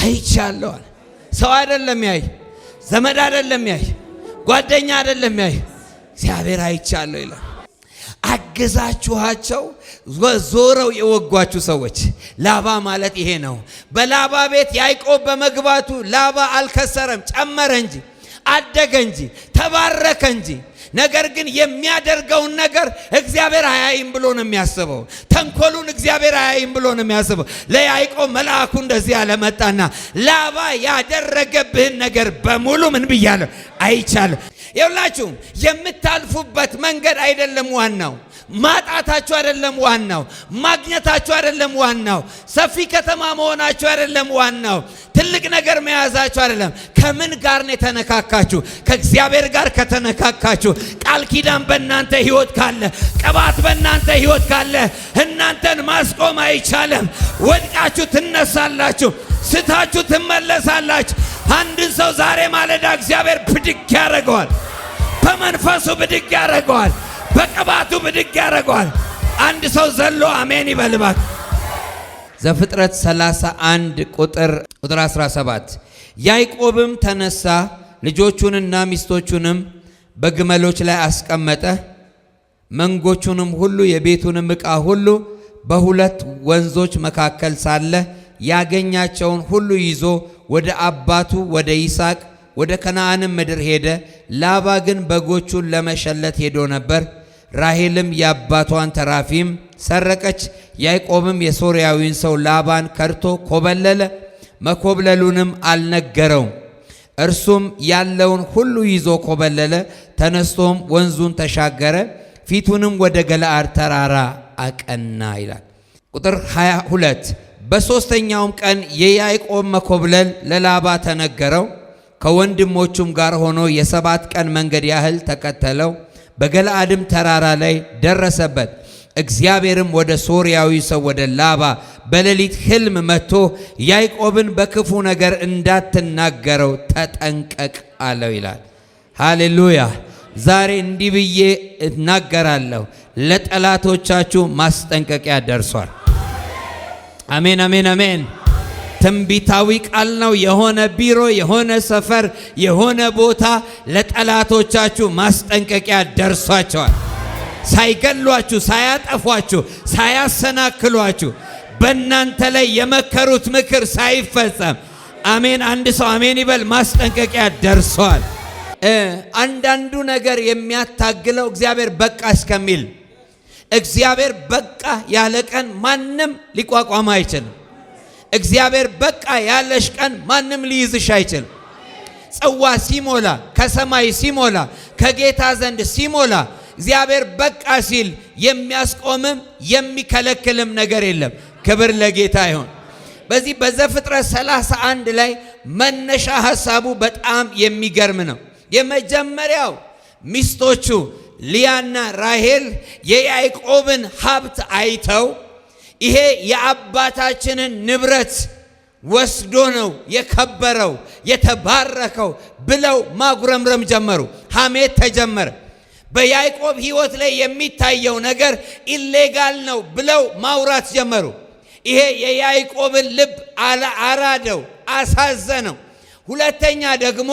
አይቻለሁ። ሰው አይደለም ያይ፣ ዘመድ አይደለም ያይ፣ ጓደኛ አይደለም ያይ፣ እግዚአብሔር አይቻለሁ ይላል። አገዛችኋቸው ዞረው የወጓችሁ ሰዎች። ላባ ማለት ይሄ ነው። በላባ ቤት ያዕቆብ በመግባቱ ላባ አልከሰረም፣ ጨመረ እንጂ አደገ እንጂ ተባረከ እንጂ። ነገር ግን የሚያደርገውን ነገር እግዚአብሔር አያይም ብሎ ነው የሚያስበው። ተንኮሉን እግዚአብሔር አያይም ብሎ ነው የሚያስበው። ለያዕቆብ መልአኩ እንደዚህ ያለ መጣና ላባ ያደረገብህን ነገር በሙሉ ምን ብያለሁ? አይቻለሁ። ይኸውላችሁ የምታልፉበት መንገድ አይደለም ዋናው፣ ማጣታችሁ አይደለም ዋናው፣ ማግኘታችሁ አይደለም ዋናው፣ ሰፊ ከተማ መሆናችሁ አይደለም ዋናው፣ ትልቅ ነገር መያዛችሁ አይደለም። ከምን ጋር ነው የተነካካችሁ? ከእግዚአብሔር ጋር ከተነካካችሁ፣ ቃል ኪዳን በእናንተ ሕይወት ካለ፣ ቅባት በእናንተ ሕይወት ካለ እናንተን ማስቆም አይቻልም። ወድቃችሁ ትነሳላችሁ፣ ስታችሁ ትመለሳላችሁ። አንድን ሰው ዛሬ ማለዳ እግዚአብሔር ብድግ ያደርገዋል። በመንፈሱ ብድግ ያደርገዋል። በቅባቱ ብድግ ያደርገዋል። አንድ ሰው ዘሎ አሜን ይበልባክ። ዘፍጥረት 31 ቁጥር 17 ያዕቆብም ተነሳ፣ ልጆቹንና ሚስቶቹንም በግመሎች ላይ አስቀመጠ፣ መንጎቹንም ሁሉ የቤቱንም ዕቃ ሁሉ በሁለት ወንዞች መካከል ሳለ ያገኛቸውን ሁሉ ይዞ ወደ አባቱ ወደ ይስሐቅ ወደ ከነዓንም ምድር ሄደ። ላባ ግን በጎቹን ለመሸለት ሄዶ ነበር። ራሔልም የአባቷን ተራፊም ሰረቀች። ያዕቆብም የሶርያዊን ሰው ላባን ከድቶ ኮበለለ፣ መኮብለሉንም አልነገረውም። እርሱም ያለውን ሁሉ ይዞ ኮበለለ። ተነስቶም ወንዙን ተሻገረ፣ ፊቱንም ወደ ገለዓድ ተራራ አቀና ይላል። ቁጥር 22 በሦስተኛውም ቀን የያዕቆብ መኮብለል ለላባ ተነገረው። ከወንድሞቹም ጋር ሆኖ የ7 ቀን መንገድ ያህል ተከተለው። በገለዓድም ተራራ ላይ ደረሰበት። እግዚአብሔርም ወደ ሶርያዊ ሰው ወደ ላባ በሌሊት ሕልም መጥቶ ያዕቆብን በክፉ ነገር እንዳትናገረው ተጠንቀቅ አለው ይላል። ሃሌሉያ! ዛሬ እንዲህ ብዬ እናገራለሁ፣ ለጠላቶቻችሁ ማስጠንቀቂያ ደርሷል። አሜን፣ አሜን፣ አሜን። ትንቢታዊ ቃል ነው። የሆነ ቢሮ፣ የሆነ ሰፈር፣ የሆነ ቦታ ለጠላቶቻችሁ ማስጠንቀቂያ ደርሷቸዋል። ሳይገሏችሁ፣ ሳያጠፏችሁ፣ ሳያሰናክሏችሁ በእናንተ ላይ የመከሩት ምክር ሳይፈጸም፣ አሜን። አንድ ሰው አሜን ይበል። ማስጠንቀቂያ ደርሷል። አንዳንዱ ነገር የሚያታግለው እግዚአብሔር በቃ እስከሚል፣ እግዚአብሔር በቃ ያለ ቀን ማንም ሊቋቋም አይችልም። እግዚአብሔር በቃ ያለሽ ቀን ማንም ሊይዝሽ አይችልም። ጽዋ ሲሞላ፣ ከሰማይ ሲሞላ፣ ከጌታ ዘንድ ሲሞላ፣ እግዚአብሔር በቃ ሲል የሚያስቆምም የሚከለክልም ነገር የለም። ክብር ለጌታ ይሁን። በዚህ በዘፍጥረት 31 ላይ መነሻ ሐሳቡ በጣም የሚገርም ነው። የመጀመሪያው ሚስቶቹ ሊያና ራሔል የያዕቆብን ሀብት አይተው ይሄ የአባታችንን ንብረት ወስዶ ነው የከበረው የተባረከው ብለው ማጉረምረም ጀመሩ። ሐሜት ተጀመረ። በያዕቆብ ሕይወት ላይ የሚታየው ነገር ኢሌጋል ነው ብለው ማውራት ጀመሩ። ይሄ የያዕቆብን ልብ አራደው፣ አሳዘነው። ሁለተኛ ደግሞ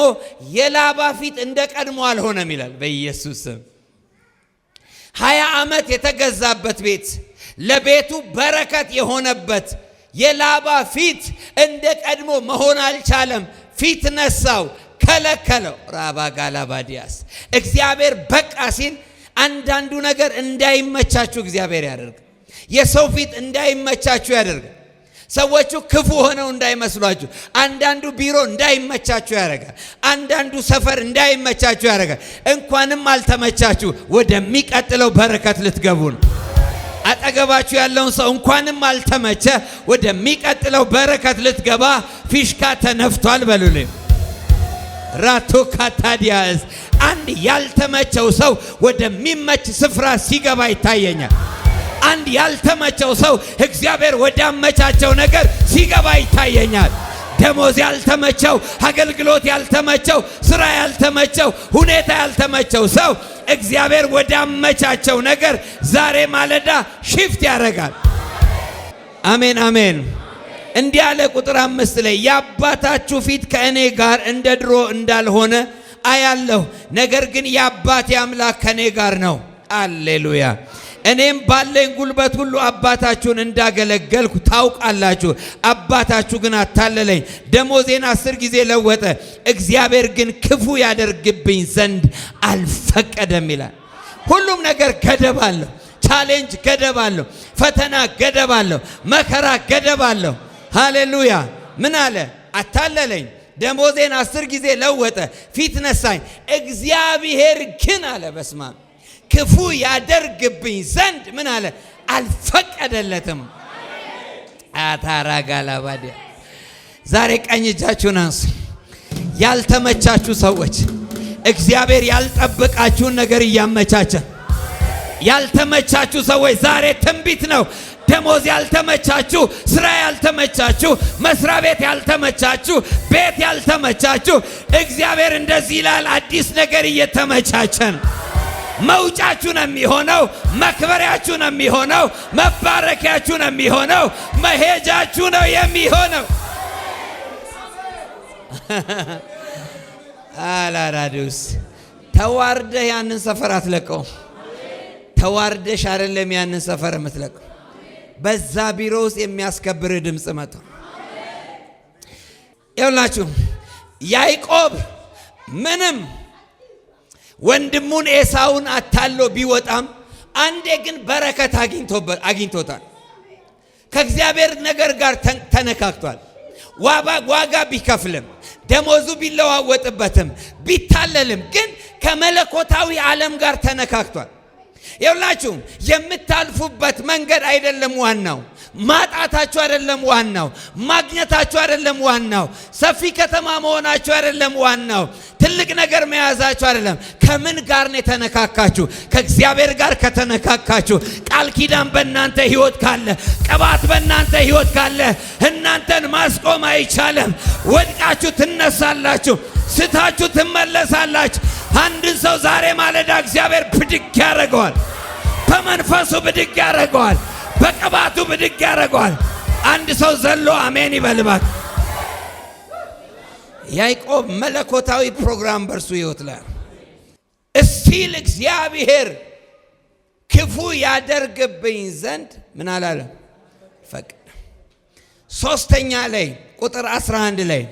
የላባ ፊት እንደ ቀድሞ አልሆነም ይላል። በኢየሱስ ስም 20 ዓመት የተገዛበት ቤት፣ ለቤቱ በረከት የሆነበት የላባ ፊት እንደ ቀድሞ መሆን አልቻለም። ፊት ነሳው፣ ከለከለው። ራባ ጋላባዲያስ እግዚአብሔር በቃ ሲል አንዳንዱ ነገር እንዳይመቻችሁ እግዚአብሔር ያደርግ። የሰው ፊት እንዳይመቻችሁ ያደርግ። ሰዎቹ ክፉ ሆነው እንዳይመስሏችሁ። አንዳንዱ ቢሮ እንዳይመቻችሁ ያደርጋል። አንዳንዱ ሰፈር እንዳይመቻችሁ ያደርጋል። እንኳንም አልተመቻችሁ፣ ወደሚቀጥለው በረከት ልትገቡ ነው። አጠገባችሁ ያለውን ሰው እንኳንም አልተመቸ፣ ወደሚቀጥለው በረከት ልትገባ ፊሽካ ተነፍቷል በሉልኝ። ራቶ ካታዲያስ አንድ ያልተመቸው ሰው ወደሚመች ስፍራ ሲገባ ይታየኛል። አንድ ያልተመቸው ሰው እግዚአብሔር ወዳመቻቸው ነገር ሲገባ ይታየኛል። ደሞዝ ያልተመቸው፣ አገልግሎት ያልተመቸው፣ ስራ ያልተመቸው፣ ሁኔታ ያልተመቸው ሰው እግዚአብሔር ወዳመቻቸው ነገር ዛሬ ማለዳ ሽፍት ያደርጋል። አሜን አሜን። እንዲህ አለ ቁጥር 5 ላይ የአባታችሁ ፊት ከእኔ ጋር እንደ ድሮ እንዳልሆነ አያለሁ፣ ነገር ግን የአባቴ አምላክ ከእኔ ጋር ነው። አሌሉያ። እኔም ባለኝ ጉልበት ሁሉ አባታችሁን እንዳገለገልኩ ታውቃላችሁ። አባታችሁ ግን አታለለኝ፣ ደሞዜን 10 ጊዜ ለወጠ። እግዚአብሔር ግን ክፉ ያደርግብኝ ዘንድ አልፈቀደም ይላል። ሁሉም ነገር ገደብ አለው። ቻሌንጅ ገደብ አለው። ፈተና ገደብ አለው። መከራ ገደብ አለው። ሃሌሉያ። ምን አለ? አታለለኝ፣ ደሞዜን 10 ጊዜ ለወጠ፣ ፊት ነሳኝ። እግዚአብሔር ግን አለ በስማም ክፉ ያደርግብኝ ዘንድ ምን አለ? አልፈቀደለትም። አታራጋላባዲያ ዛሬ ቀኝ እጃችሁን አንሱ። ያልተመቻችሁ ሰዎች እግዚአብሔር ያልጠበቃችሁን ነገር እያመቻቸ ያልተመቻችሁ ሰዎች ዛሬ ትንቢት ነው። ደሞዝ ያልተመቻችሁ፣ ስራ ያልተመቻችሁ፣ መስሪያ ቤት ያልተመቻችሁ፣ ቤት ያልተመቻችሁ እግዚአብሔር እንደዚህ ይላል፣ አዲስ ነገር እየተመቻቸ ነው። መውጫችሁ ነው የሚሆነው፣ መክበሪያችሁ ነው የሚሆነው፣ መባረኪያችሁ ነው የሚሆነው፣ መሄጃችሁ ነው የሚሆነው። አላራዱስ ተዋርደህ ያንን ሰፈር አትለቀው። ተዋርደሽ አይደለም ያንን ሰፈር የምትለቀው። በዛ ቢሮ ውስጥ የሚያስከብር ድምጽ መጣ። ይኸውላችሁ ያዕቆብ ምንም ወንድሙን ኤሳውን አታሎ ቢወጣም አንዴ ግን በረከት አግኝቶታል። ከእግዚአብሔር ነገር ጋር ተነካክቷል። ዋጋ ቢከፍልም ደሞዙ ቢለዋወጥበትም ቢታለልም ግን ከመለኮታዊ ዓለም ጋር ተነካክቷል። ይኸውላችሁ የምታልፉበት መንገድ አይደለም ዋናው፣ ማጣታችሁ አይደለም ዋናው፣ ማግኘታችሁ አይደለም ዋናው፣ ሰፊ ከተማ መሆናችሁ አይደለም ዋናው፣ ትልቅ ነገር መያዛችሁ አይደለም። ከምን ጋር ነው የተነካካችሁ? ከእግዚአብሔር ጋር ከተነካካችሁ፣ ቃል ኪዳን በእናንተ ሕይወት ካለ፣ ቅባት በእናንተ ሕይወት ካለ እናንተን ማስቆም አይቻልም። ወድቃችሁ ትነሳላችሁ፣ ስታችሁ ትመለሳላችሁ። አንድን ሰው ዛሬ ማለዳ እግዚአብሔር ብድግ ያደርገዋል። በመንፈሱ ብድግ ያደርገዋል። በቅባቱ ብድግ ያደርገዋል። አንድ ሰው ዘሎ አሜን ይበልባክ። ያዕቆብ መለኮታዊ ፕሮግራም በርሱ ሕይወት ላይ እስቲል እግዚአብሔር ክፉ ያደርግብኝ ዘንድ ምን አላለ? ፈቀደ። ሶስተኛ ላይ ቁጥር 11 ላይ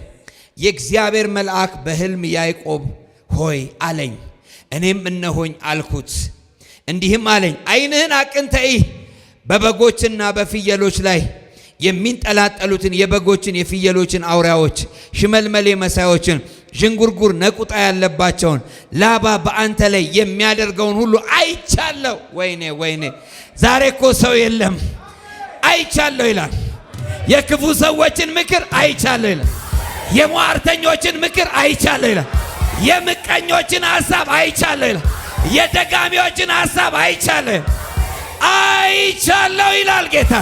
የእግዚአብሔር መልአክ በሕልም ያዕቆብ ሆይ አለኝ። እኔም እነሆኝ አልኩት፣ እንዲህም አለኝ፣ ዓይንህን አቅንተህ እይ፣ በበጎችና በፍየሎች ላይ የሚንጠላጠሉትን የበጎችን የፍየሎችን አውራዎች፣ ሽመልመሌ መሳዮችን፣ ዥንጉርጉር ነቁጣ ያለባቸውን ላባ በአንተ ላይ የሚያደርገውን ሁሉ አይቻለሁ። ወይኔ ወይኔ! ዛሬ እኮ ሰው የለም። አይቻለሁ ይላል። የክፉ ሰዎችን ምክር አይቻለሁ ይላል። የሟርተኞችን ምክር አይቻለሁ ይላል። የምቀኞችን ሐሳብ አይቻለሁ ይላል። የደጋሚዎችን ሐሳብ አይቻለሁ ይላል ጌታ።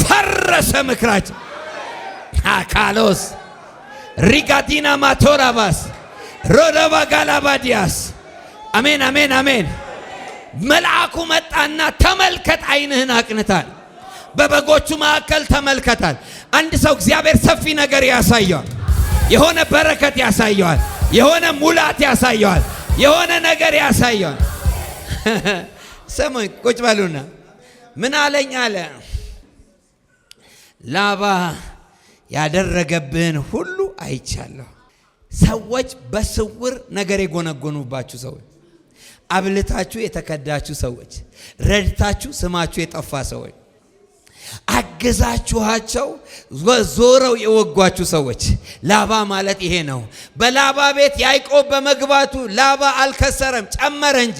ፈረሰ ምክራችን። አካሎስ ሪጋዲና ማቶራባስ ሮዳባ ጋላባዲያስ አሜን አሜን አሜን። መልአኩ መጣና ተመልከት፣ ዓይንህን አቅንታል፣ በበጎቹ መካከል ተመልከታል። አንድ ሰው እግዚአብሔር ሰፊ ነገር ያሳየዋል። የሆነ በረከት ያሳየዋል። የሆነ ሙላት ያሳየዋል። የሆነ ነገር ያሳየዋል። ሰሞን ቁጭ በሉና ምን አለኝ አለ፣ ላባ ያደረገብህን ሁሉ አይቻለሁ። ሰዎች በስውር ነገር የጎነጎኑባችሁ ሰዎች፣ አብልታችሁ የተከዳችሁ ሰዎች፣ ረድታችሁ ስማችሁ የጠፋ ሰዎች፣ አገዛችኋቸው ዞረው የወጓችሁ ሰዎች። ላባ ማለት ይሄ ነው። በላባ ቤት ያዕቆብ በመግባቱ ላባ አልከሰረም፣ ጨመረ እንጂ፣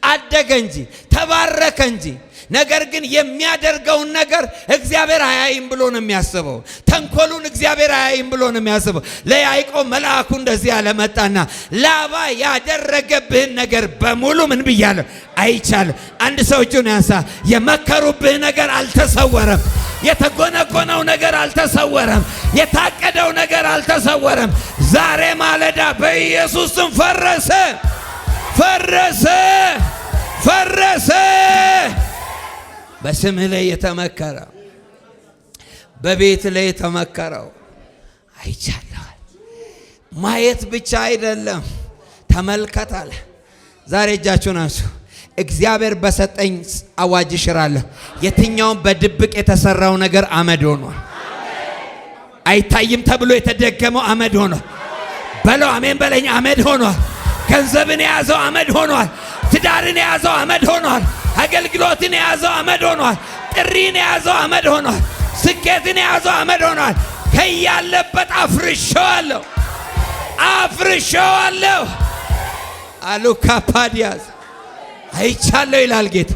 አደገ እንጂ፣ ተባረከ እንጂ። ነገር ግን የሚያደርገውን ነገር እግዚአብሔር አያይም ብሎ ነው የሚያስበው። ተንኮሉን እግዚአብሔር አያይም ብሎ ነው የሚያስበው። ለያዕቆብ መልአኩ እንደዚህ ያለ መጣና ላባ ያደረገብህን ነገር በሙሉ ምን ብያለሁ? አይቻለሁ። አንድ ሰው እጁን ያንሳ። የመከሩብህ ነገር አልተሰወረም። የተጎነጎነው ነገር አልተሰወረም። የታቀደው ነገር አልተሰወረም። ዛሬ ማለዳ በኢየሱስ ስም ፈረሰ፣ ፈረሰ፣ ፈረሰ። በስምህ ላይ የተመከረ በቤት ላይ የተመከረው አይቻለሁ። ማየት ብቻ አይደለም ተመልከት አለ። ዛሬ እጃችሁን አንሱ። እግዚአብሔር በሰጠኝ አዋጅ እሽራለሁ። የትኛውም በድብቅ የተሰራው ነገር አመድ ሆኗል። አይታይም ተብሎ የተደገመው አመድ ሆኗል። በለው አሜን በለኝ። አመድ ሆኗል። ገንዘብን የያዘው አመድ ሆኗል። ትዳርን የያዘው አመድ ሆኗል። አገልግሎትን የያዘው አመድ ሆኗል። ጥሪን የያዘው አመድ ሆኗል። ስኬትን የያዘው አመድ ሆኗል። ከያለበት አፍርሼዋለሁ፣ አፍርሼዋለሁ አሉ ካፓዲያስ። አይቻለሁ ይላል ጌታ።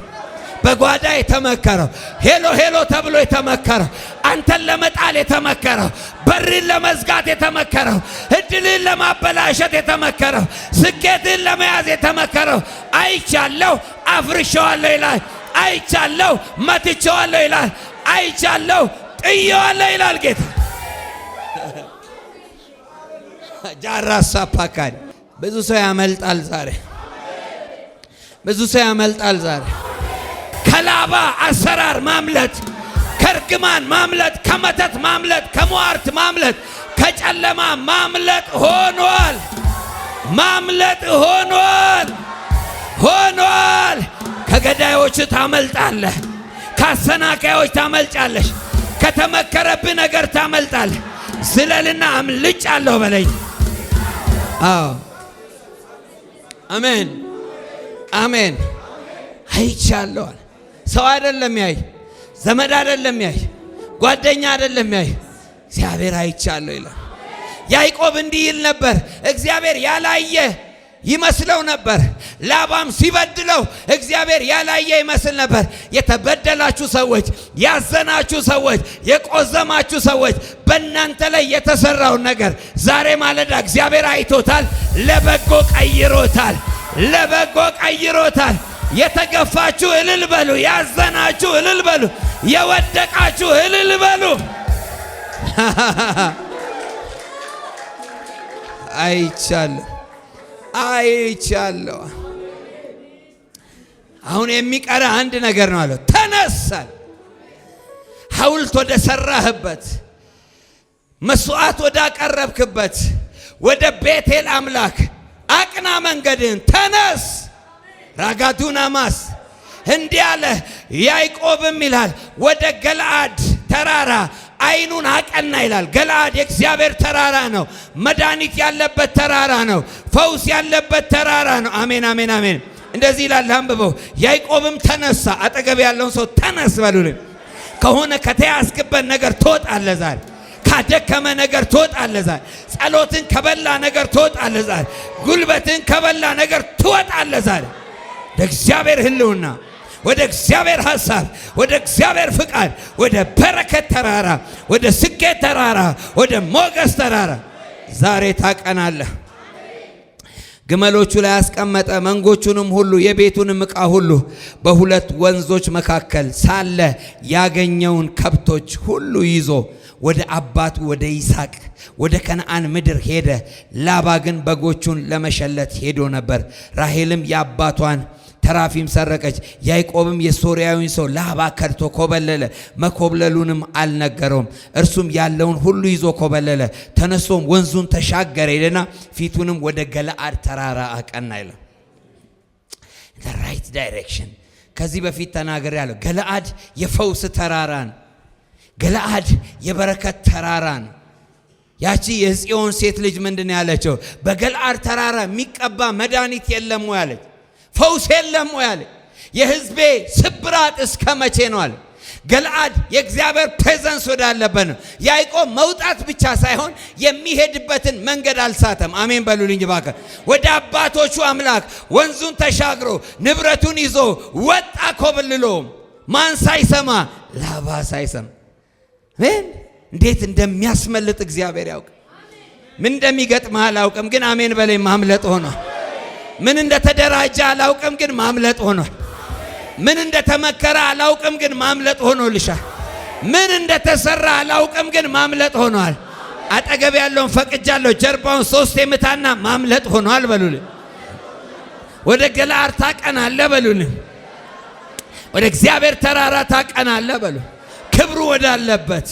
በጓዳ የተመከረው ሄሎ ሄሎ ተብሎ የተመከረው አንተን ለመጣል የተመከረው በርን ለመዝጋት የተመከረው እድልን ለማበላሸት የተመከረው ስኬትን ለመያዝ የተመከረው አይቻለሁ፣ አፍርሼዋለሁ ይላል። አይቻለሁ፣ መትቼዋለሁ ይላል። አይቻለሁ፣ ጥዬዋለሁ ይላል ጌታ። ጃራሳ ፓካድ ብዙ ሰው ያመልጣል ዛሬ፣ ብዙ ሰው ያመልጣል ዛሬ። ከላባ አሰራር ማምለጥ፣ ከርግማን ማምለጥ፣ ከመተት ማምለጥ፣ ከሟርት ማምለጥ፣ ከጨለማ ማምለጥ ሆኗል። ማምለጥ ሆኗል፣ ሆኗል። ከገዳዮች ታመልጣለህ፣ ከአሰናካዮች ታመልጫለሽ፣ ከተመከረብህ ነገር ታመልጣለህ። ዝለልና አምልጫለሁ በለኝ። አዎ አሜን፣ አሜን። አይቻለሁ። ሰው አይደለም ያይ፣ ዘመድ አይደለም ያይ፣ ጓደኛ አይደለም ያይ፣ እግዚአብሔር አይቻለሁ ይላል። ያዕቆብ እንዲህ ይል ነበር፣ እግዚአብሔር ያላየ ይመስለው ነበር። ላባም ሲበድለው እግዚአብሔር ያላየ ይመስል ነበር። የተበደላችሁ ሰዎች፣ ያዘናችሁ ሰዎች፣ የቆዘማችሁ ሰዎች በእናንተ ላይ የተሰራውን ነገር ዛሬ ማለዳ እግዚአብሔር አይቶታል፣ ለበጎ ቀይሮታል፣ ለበጎ ቀይሮታል። የተገፋችሁ እልል በሉ፣ ያዘናችሁ እልል በሉ፣ የወደቃችሁ እልል በሉ። አይቻለሁ፣ አይቻለሁ። አሁን የሚቀረ አንድ ነገር ነው አለ። ተነሳል። ሐውልት ወደ ሰራህበት፣ መስዋዕት ወደ አቀረብክበት ወደ ቤቴል አምላክ አቅና መንገድን። ተነስ ራጋቱናማስ እንዲህ አለ። ያዕቆብም ይላል ወደ ገለዓድ ተራራ አይኑን አቀና ይላል። ገለዓድ የእግዚአብሔር ተራራ ነው። መድኃኒት ያለበት ተራራ ነው። ፈውስ ያለበት ተራራ ነው። አሜን፣ አሜን፣ አሜን። እንደዚህ ይላል። አንብበው። ያዕቆብም ተነሳ። አጠገብ ያለውን ሰው ተነስ በሉልኝ። ከሆነ ከተያዝክበት ነገር ትወጣለህ ዛሬ። ካደከመ ነገር ትወጣለህ ዛሬ። ጸሎትን ከበላ ነገር ትወጣለህ ዛሬ። ጉልበትን ከበላ ነገር ትወጣለህ ዛሬ። ወደ እግዚአብሔር ህልውና፣ ወደ እግዚአብሔር ሐሳብ፣ ወደ እግዚአብሔር ፍቃድ፣ ወደ በረከት ተራራ፣ ወደ ስኬት ተራራ፣ ወደ ሞገስ ተራራ ዛሬ ታቀናለህ። ግመሎቹ ላይ ያስቀመጠ መንጎቹንም ሁሉ የቤቱንም ዕቃ ሁሉ በሁለት ወንዞች መካከል ሳለ ያገኘውን ከብቶች ሁሉ ይዞ ወደ አባቱ ወደ ይስሐቅ ወደ ከነዓን ምድር ሄደ። ላባ ግን በጎቹን ለመሸለት ሄዶ ነበር። ራሔልም የአባቷን ተራፊም ሰረቀች። ያዕቆብም የሶርያዊን ሰው ላባ ከድቶ ኮበለለ። መኮብለሉንም አልነገረውም። እርሱም ያለውን ሁሉ ይዞ ኮበለለ። ተነስቶም ወንዙን ተሻገረ ይልና ፊቱንም ወደ ገለዓድ ተራራ አቀና ይላል። the right direction። ከዚህ በፊት ተናገር ያለው ገለዓድ የፈውስ ተራራ ነው። ገለዓድ የበረከት ተራራ ነው። ያቺ የጽዮን ሴት ልጅ ምንድነው ያለችው? በገለዓድ ተራራ የሚቀባ መድኃኒት የለም ወይ አለች። ፈውስ የለም ወይ አለ። የሕዝቤ ስብራት እስከ መቼ ነው አለ። ገለዓድ የእግዚአብሔር ፕሬዘንስ ወዳለበት ነው። ያዕቆብ መውጣት ብቻ ሳይሆን የሚሄድበትን መንገድ አልሳተም። አሜን በሉልኝ ባከ። ወደ አባቶቹ አምላክ ወንዙን ተሻግሮ ንብረቱን ይዞ ወጣ ኮብልሎ። ማን ሳይሰማ? ላባ ሳይሰማ። አሜን። እንዴት እንደሚያስመልጥ እግዚአብሔር ያውቅ። ምን እንደሚገጥምህ አላውቅም፣ ግን አሜን በለኝ ማምለጥ ሆኗል። ምን እንደተደራጀ አላውቅም፣ ግን ማምለጥ ሆኗል። ምን እንደተመከረ አላውቅም፣ ግን ማምለጥ ሆኖልሻል። ምን እንደተሰራ አላውቅም፣ ግን ማምለጥ ሆኗል። አጠገብ ያለውን ፈቅጃለሁ፣ ጀርባውን 3 የምታና ማምለጥ ሆኗል በሉልኝ። ወደ ገለዓድ ታቀናለህ በሉልኝ። ወደ እግዚአብሔር ተራራ ታቀናለህ በሉ። ክብሩ ወዳለበት፣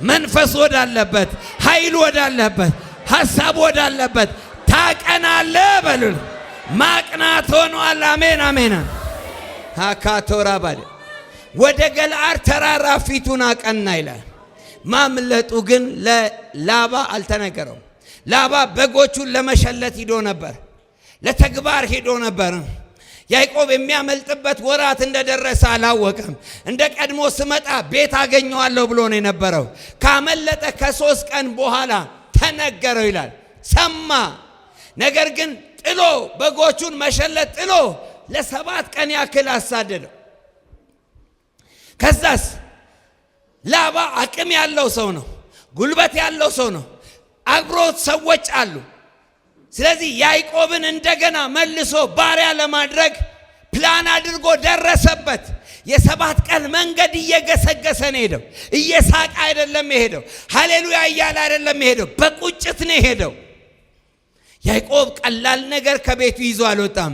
መንፈስ ወዳለበት፣ ኃይል ወዳለበት፣ ሐሳብ ወዳለበት ታቀናለህ በሉል። ማቅናት ሆኗል። አሜን አሜን። ሃካቶራ ባለ ወደ ገለዓድ ተራራ ፊቱን አቀና ይላል። ማምለጡ ግን ለላባ አልተነገረውም። ላባ በጎቹን ለመሸለት ሂዶ ነበር፣ ለተግባር ሂዶ ነበር። ያዕቆብ የሚያመልጥበት ወራት እንደደረሰ አላወቀም። እንደ ቀድሞ ስመጣ ቤት አገኘዋለሁ ብሎ ነው የነበረው። ካመለጠ ከ3 ቀን በኋላ ተነገረው ይላል። ሰማ። ነገር ግን ጥሎ በጎቹን መሸለት ጥሎ ለ7 ቀን ያክል አሳደደው። ከዛስ ላባ አቅም ያለው ሰው ነው፣ ጉልበት ያለው ሰው ነው፣ አብሮት ሰዎች አሉ። ስለዚህ ያዕቆብን እንደገና መልሶ ባሪያ ለማድረግ ፕላን አድርጎ ደረሰበት። የ7 ቀን መንገድ እየገሰገሰ ነው ሄደው። እየሳቀ አይደለም ሄደው፣ ሃሌሉያ እያለ አይደለም ሄደው፣ በቁጭት ነው ሄደው። ያዕቆብ ቀላል ነገር ከቤቱ ይዞ አልወጣም።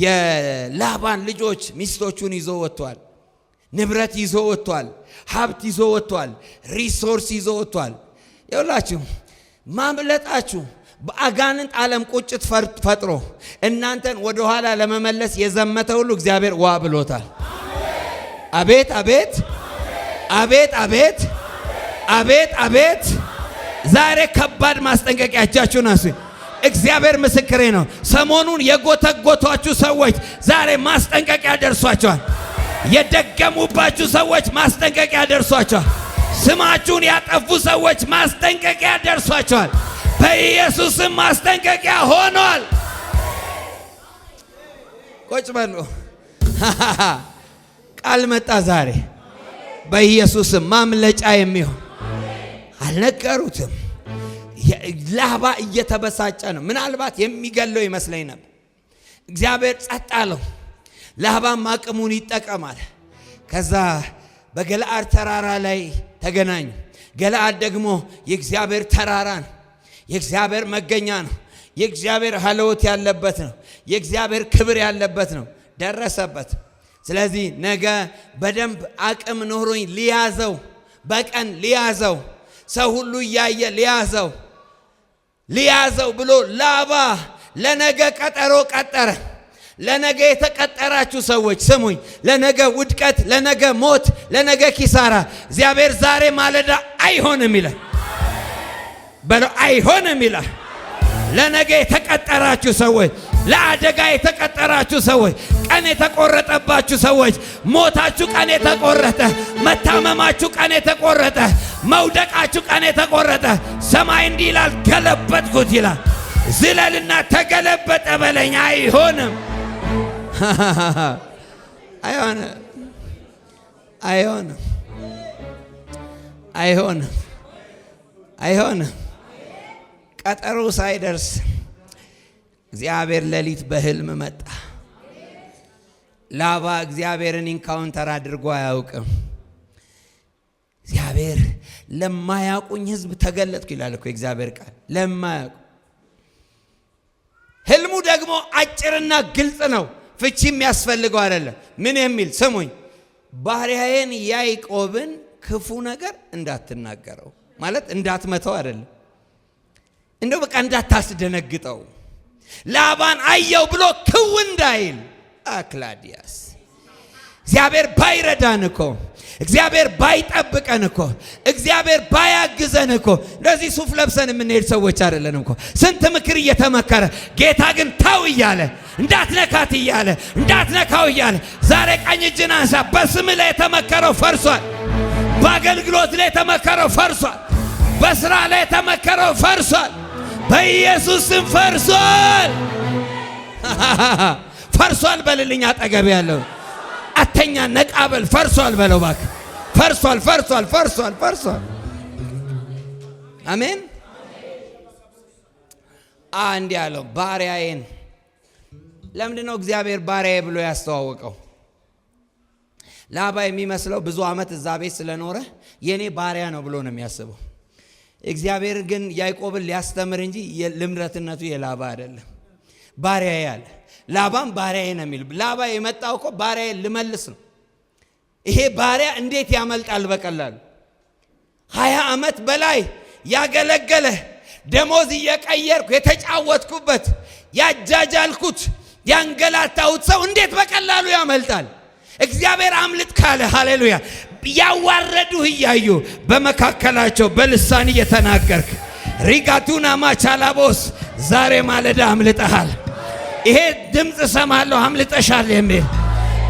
የላባን ልጆች ሚስቶቹን ይዞ ወጥቷል። ንብረት ይዞ ወጥቷል። ሀብት ይዞ ወጥቷል። ሪሶርስ ይዞ ወጥቷል። ይኸውላችሁ ማምለጣችሁ በአጋንንት ዓለም ቁጭት ፈጥሮ እናንተን ወደ ኋላ ለመመለስ የዘመተ ሁሉ እግዚአብሔር ዋ ብሎታል። አቤት አቤት አቤት አቤት አቤት አቤት። ዛሬ ከባድ ማስጠንቀቂያ እጃችሁን አንሱ። እግዚአብሔር ምስክሬ ነው። ሰሞኑን የጎተጎቷችሁ ሰዎች ዛሬ ማስጠንቀቂያ ደርሷቸዋል። የደገሙባችሁ ሰዎች ማስጠንቀቂያ ደርሷቸዋል። ስማችሁን ያጠፉ ሰዎች ማስጠንቀቂያ ደርሷቸዋል። በኢየሱስም ማስጠንቀቂያ ሆኗል። ቁጭ በሉ። ቃል መጣ ዛሬ በኢየሱስም ማምለጫ የሚሆን አልነገሩትም። ላባ እየተበሳጨ ነው። ምናልባት የሚገለው ይመስለኝ ነበር። እግዚአብሔር ጸጥ አለው። ላባም አቅሙን ይጠቀማል። ከዛ በገለዓድ ተራራ ላይ ተገናኙ። ገለዓድ ደግሞ የእግዚአብሔር ተራራ ነው። የእግዚአብሔር መገኛ ነው። የእግዚአብሔር ሀለወት ያለበት ነው። የእግዚአብሔር ክብር ያለበት ነው። ደረሰበት። ስለዚህ ነገ በደንብ አቅም ኖሮኝ ሊያዘው፣ በቀን ሊያዘው፣ ሰው ሁሉ እያየ ሊያዘው ብሎ ላባ ለነገ ቀጠሮ ቀጠረ። ለነገ የተቀጠራችሁ ሰዎች ስሙኝ። ለነገ ውድቀት፣ ለነገ ሞት፣ ለነገ ኪሳራ እግዚአብሔር ዛሬ ማለዳ አይሆንም ይላል። በለው አይሆንም ይላል። ለነገ የተቀጠራችሁ ሰዎች፣ ለአደጋ የተቀጠራችሁ ሰዎች፣ ቀን የተቆረጠባችሁ ሰዎች፣ ሞታችሁ ቀን የተቆረጠ፣ መታመማችሁ ቀን የተቆረጠ፣ መውደቃችሁ ቀን የተቆረጠ፣ ሰማይ እንዲህ ይላል ገለበጥኩት ይላል። ዝለልና ተገለበጠ በለኝ። አይሆንም አይሆንም አይሆንም አይሆንም አይሆንም። ቀጠሮ ሳይደርስ እግዚአብሔር ሌሊት በህልም መጣ። ላባ እግዚአብሔርን ኢንካውንተር አድርጎ አያውቅም። እግዚአብሔር ለማያውቁኝ ህዝብ ተገለጥኩ ይላል እኮ እግዚአብሔር ቃል። ለማያውቁ ህልሙ ደግሞ አጭርና ግልጽ ነው። ፍቺ የሚያስፈልገው አይደለም። ምን የሚል ስሙኝ፣ ባሪያዬን ያዕቆብን ክፉ ነገር እንዳትናገረው ማለት እንዳትመተው አይደለም፣ እንደው በቃ እንዳታስደነግጠው፣ ላባን አየው ብሎ ክው እንዳይል። አክላዲያስ እግዚአብሔር ባይረዳን እኮ፣ እግዚአብሔር ባይጠብቀን እኮ፣ እግዚአብሔር ባያግዘን እኮ እንደዚህ ሱፍ ለብሰን የምንሄድ ሰዎች አይደለንም እኮ። ስንት ምክር እየተመከረ ጌታ ግን ተው እያለ፣ እንዳትነካት እያለ፣ እንዳትነካው እያለ። ዛሬ ቀኝ እጅን አንሳ። በስም ላይ የተመከረው ፈርሷል። በአገልግሎት ላይ የተመከረው ፈርሷል። በስራ ላይ የተመከረው ፈርሷል። በኢየሱስ ስም ፈርሷል። ፈርሷል በልልኝ። አጠገብ ያለው አተኛ ነቃበል ፈርሷል በለው እባክህ። ፈርሷል ፈርሷል ፈርሷል ፈርሷል። አሜን። አንድ ያለው ባሪያዬን። ለምንድን ነው እግዚአብሔር ባሪያዬ ብሎ ያስተዋወቀው? ላባ የሚመስለው ብዙ ዓመት እዛ ቤት ስለኖረ የኔ ባሪያ ነው ብሎ ነው የሚያስበው። እግዚአብሔር ግን ያዕቆብን ሊያስተምር እንጂ ልምረትነቱ የላባ አይደለም። ባሪያዬ ያለ ላባም ባሪያዬ ነው የሚል። ላባ የመጣው እኮ ባሪያዬ ልመልስ ነው። ይሄ ባሪያ እንዴት ያመልጣል በቀላሉ? 20 ዓመት በላይ ያገለገለ ደሞዝ እየቀየርኩ የተጫወትኩበት ያጃጃልኩት ያንገላታሁት ሰው እንዴት በቀላሉ ያመልጣል? እግዚአብሔር አምልጥ ካለ ሃሌሉያ ያዋረዱህ እያዩ በመካከላቸው በልሳን እየተናገርክ ሪጋቱና ማቻላቦስ ዛሬ ማለዳ አምልጠሃል። ይሄ ድምፅ ሰማለሁ አምልጠሻል የሚል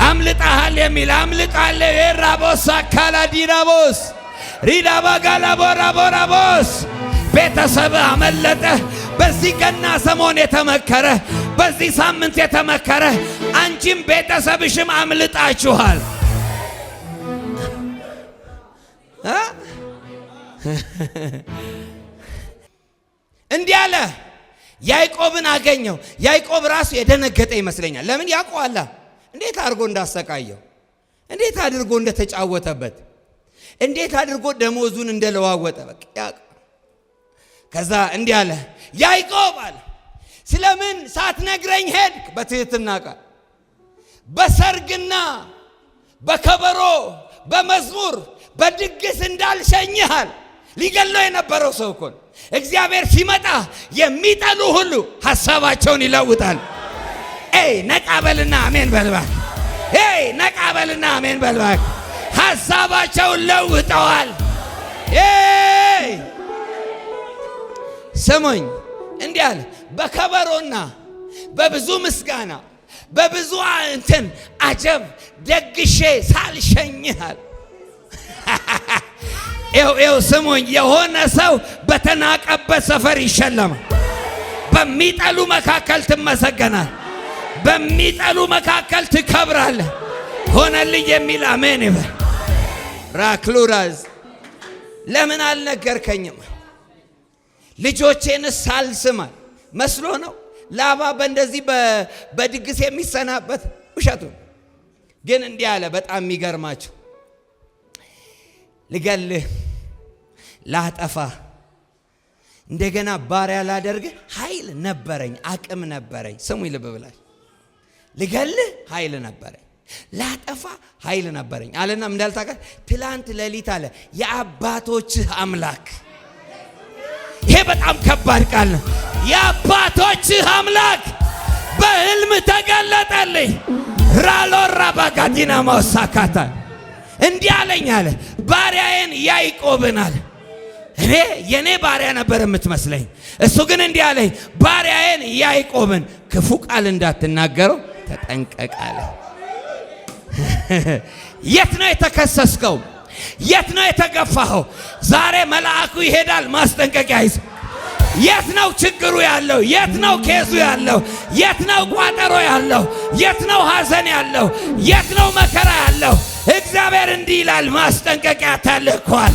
አምልጠሃል የሚል አምልጣለ የራቦስ አካላዲራቦስ ሪዳባጋላቦራቦራቦስ ቤተሰብ አመለጠ። በዚህ ገና ሰሞን የተመከረ በዚህ ሳምንት የተመከረ አንቺም ቤተሰብሽም አምልጣችኋል። እንዲህ አለ። ያዕቆብን አገኘው። ያዕቆብ ራሱ የደነገጠ ይመስለኛል። ለምን ያውቀዋል እንዴት አድርጎ እንዳሰቃየው፣ እንዴት አድርጎ እንደተጫወተበት፣ እንዴት አድርጎ ደሞዙን እንደለዋወጠ በቃ። ከዛ እንዲህ አለ ያዕቆብ አለ ስለምን ሳትነግረኝ ሄድክ? በትህትና ቃል በሰርግና በከበሮ በመዝሙር በድግስ እንዳልሸኝሃል። ሊገለው የነበረው ሰው እኮ እግዚአብሔር ሲመጣ የሚጠሉ ሁሉ ሐሳባቸውን ይለውጣል። ነቃበልና አሜን በልባክ። ነቃበልና አሜን በልባክ። ሐሳባቸውን ለውጠዋል። ስሙኝ እንዲህ አለ በከበሮና በብዙ ምስጋና በብዙ እንትን አጀብ ደግሼ ሳልሸኝሃል። ይኸው ስሙኝ፣ የሆነ ሰው በተናቀበት ሰፈር ይሸለማል። በሚጠሉ መካከል ትመሰገናል። በሚጠሉ መካከል ትከብራለህ። ሆነልኝ የሚል አሜን ይበል። ራክሉራዝ ለምን አልነገርከኝም? ልጆቼንስ ሳልስማል መስሎ ነው ላባ በእንደዚህ በድግስ የሚሰናበት ውሸቱ። ግን እንዲህ አለ። በጣም የሚገርማችሁ ልገልህ፣ ላጠፋ፣ እንደገና ባሪያ ላደርግህ ኃይል ነበረኝ፣ አቅም ነበረኝ። ስሙኝ ልብ ብላችሁ፣ ልገልህ ኃይል ነበረኝ፣ ላጠፋ ኃይል ነበረኝ አለና እንዳልታውቃል ትላንት ሌሊት አለ የአባቶችህ አምላክ። ይሄ በጣም ከባድ ቃል ነው። የአባቶችህ አምላክ በሕልም ተገለጠልኝ። ራሎራ ባጋዲና ማውሳካታ እንዲህ አለኝ አለ ባሪያዬን ያዕቆብን አለ። እኔ የኔ ባሪያ ነበር የምትመስለኝ። እሱ ግን እንዲህ አለኝ ባሪያዬን ያዕቆብን ክፉ ቃል እንዳትናገረው ተጠንቀቅ አለ። የት ነው የተከሰስከው? የት ነው የተገፋኸው? ዛሬ መልአኩ ይሄዳል ማስጠንቀቂያ ይዞ። የት ነው ችግሩ ያለው? የት ነው ኬዙ ያለው? የት ነው ቋጠሮ ያለው? የት ነው ሐዘን ያለው? የት ነው መከራ ያለው? እግዚአብሔር እንዲህ ይላል ማስጠንቀቂያ ተልኳል።